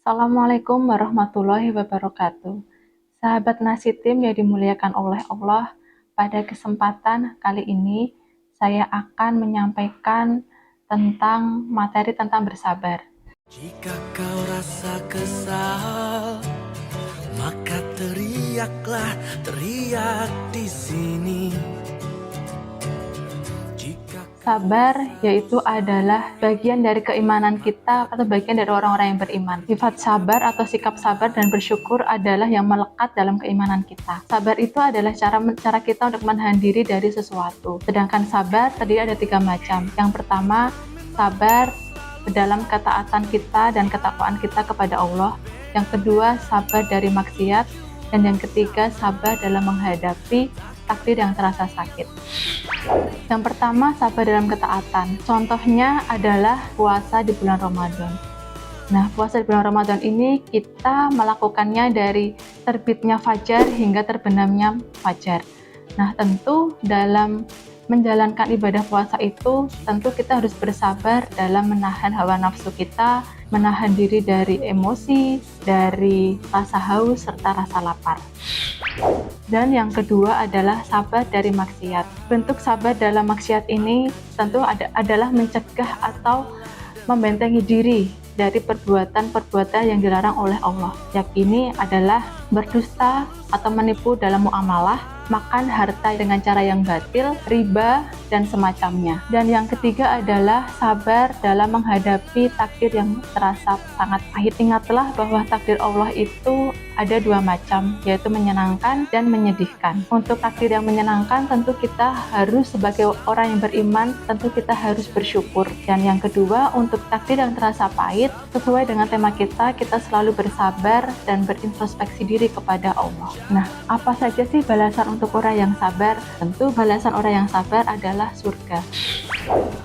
Assalamualaikum warahmatullahi wabarakatuh. Sahabat Nasi Tim yang dimuliakan oleh Allah, pada kesempatan kali ini saya akan menyampaikan tentang materi tentang bersabar. Jika kau rasa kesal, maka teriaklah, teriak di sini. Sabar yaitu adalah bagian dari keimanan kita atau bagian dari orang-orang yang beriman. Sifat sabar atau sikap sabar dan bersyukur adalah yang melekat dalam keimanan kita. Sabar itu adalah cara kita untuk menahan diri dari sesuatu. Sedangkan sabar terdiri ada 3 macam. Yang pertama, sabar dalam ketaatan kita dan ketakwaan kita kepada Allah. Yang kedua, sabar dari maksiat. Dan yang ketiga, sabar dalam menghadapi takdir yang terasa sakit. Yang pertama, sabar dalam ketaatan. Contohnya adalah puasa di bulan Ramadan. Nah, puasa di bulan Ramadan ini kita melakukannya dari terbitnya fajar hingga terbenamnya fajar. Nah, tentu dalam menjalankan ibadah puasa itu, tentu kita harus bersabar dalam menahan hawa nafsu kita, menahan diri dari emosi, dari rasa haus, serta rasa lapar. Dan yang kedua adalah sabar dari maksiat. Bentuk sabar dalam maksiat ini tentu adalah mencegah atau membentengi diri dari perbuatan-perbuatan yang dilarang oleh Allah. Yakni adalah berdusta atau menipu dalam muamalah, makan harta dengan cara yang batil, riba, dan semacamnya. Dan yang ketiga adalah sabar dalam menghadapi takdir yang terasa sangat pahit. Ingatlah bahwa takdir Allah itu ada 2 macam, yaitu menyenangkan dan menyedihkan. Untuk takdir yang menyenangkan, tentu kita harus sebagai orang yang beriman, tentu kita harus bersyukur. Dan yang kedua, untuk takdir yang terasa pahit, sesuai dengan tema kita selalu bersabar dan berintrospeksi diri kepada Allah. Nah, apa saja sih balasan untuk orang yang sabar? Tentu balasan orang yang sabar adalah surga.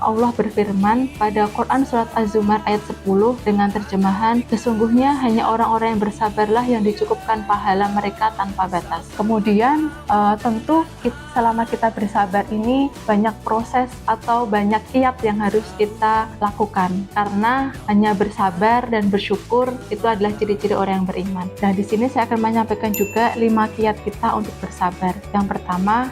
Allah berfirman pada Quran Surat Az-Zumar ayat 10 dengan terjemahan, sesungguhnya hanya orang-orang yang bersabarlah yang dicukupkan pahala mereka tanpa batas. Kemudian tentu selama kita bersabar ini banyak proses atau banyak kiat yang harus kita lakukan, karena hanya bersabar dan bersyukur itu adalah ciri-ciri orang yang beriman. Nah, di sini saya akan menyampaikan juga 5 kiat kita untuk bersabar. Yang pertama,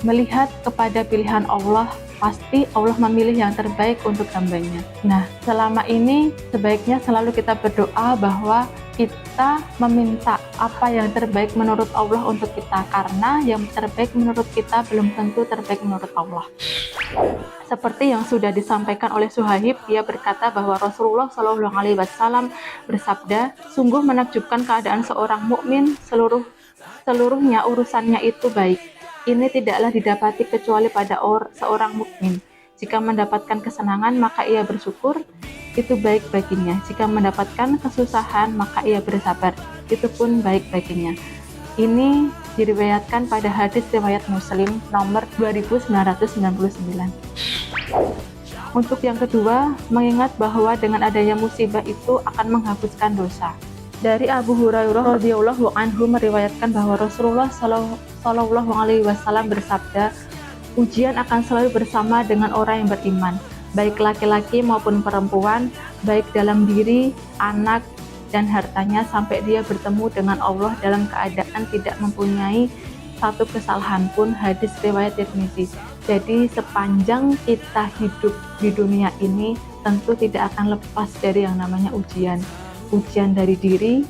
melihat kepada pilihan Allah, pasti Allah memilih yang terbaik untuk hambanya. Nah, selama ini sebaiknya selalu kita berdoa bahwa kita meminta apa yang terbaik menurut Allah untuk kita, karena yang terbaik menurut kita belum tentu terbaik menurut Allah. Seperti yang sudah disampaikan oleh Suhaib, dia berkata bahwa Rasulullah Shallallahu Alaihi Wasallam bersabda, sungguh menakjubkan keadaan seorang mukmin, seluruhnya urusannya itu baik. Ini tidaklah didapati kecuali pada seorang mukmin. Jika mendapatkan kesenangan, maka ia bersyukur, itu baik baginya. Jika mendapatkan kesusahan, maka ia bersabar, itu pun baik baginya. Ini diriwayatkan pada hadis riwayat Muslim nomor 2999. Untuk yang kedua, mengingat bahwa dengan adanya musibah itu akan menghapuskan dosa. Dari Abu Hurairah radhiyallahu anhu meriwayatkan bahwa Rasulullah Shallallahu Alaihi Wasallam bersabda, ujian akan selalu bersama dengan orang yang beriman, baik laki-laki maupun perempuan, baik dalam diri, anak, dan hartanya, sampai dia bertemu dengan Allah dalam keadaan tidak mempunyai satu kesalahan pun. Hadis riwayat Tirmizi. Jadi sepanjang kita hidup di dunia ini, tentu tidak akan lepas dari yang namanya ujian. Ujian dari diri,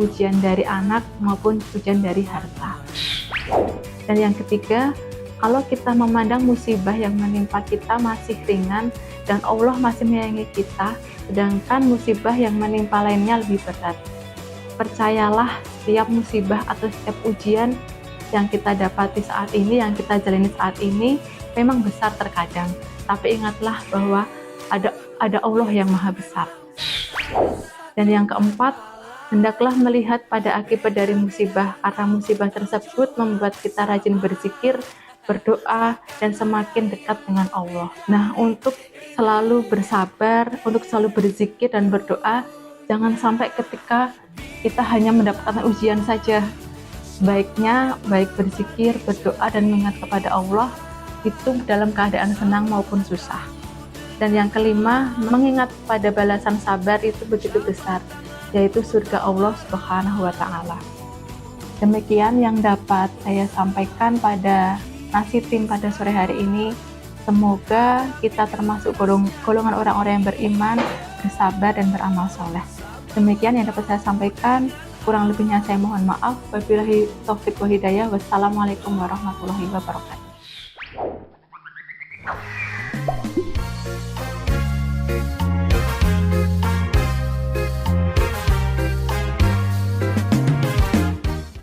ujian dari anak, maupun ujian dari harta. Dan yang ketiga, kalau kita memandang musibah yang menimpa kita masih ringan dan Allah masih menyayangi kita, sedangkan musibah yang menimpa lainnya lebih berat, percayalah, setiap musibah atau setiap ujian yang kita dapati saat ini, yang kita jalani saat ini, memang besar terkadang. Tapi ingatlah bahwa ada Allah yang maha besar. Dan yang keempat, hendaklah melihat pada akibat dari musibah, karena musibah tersebut membuat kita rajin berzikir, berdoa, dan semakin dekat dengan Allah. Nah, untuk selalu bersabar, untuk selalu berzikir dan berdoa, jangan sampai ketika kita hanya mendapatkan ujian saja. Baiknya, baik berzikir, berdoa, dan mengingat kepada Allah, itu dalam keadaan senang maupun susah. Dan yang kelima, mengingat pada balasan sabar itu begitu besar. yaitu surga Allah Subhanahu wa Ta'ala. Demikian yang dapat saya sampaikan pada nasitin pada sore hari ini. Semoga kita termasuk golongan orang-orang yang beriman, bersabar, dan beramal soleh. Demikian yang dapat saya sampaikan. Kurang lebihnya saya mohon maaf. Wabillahi taufiq wa hidayah. Wassalamualaikum warahmatullahi wabarakatuh.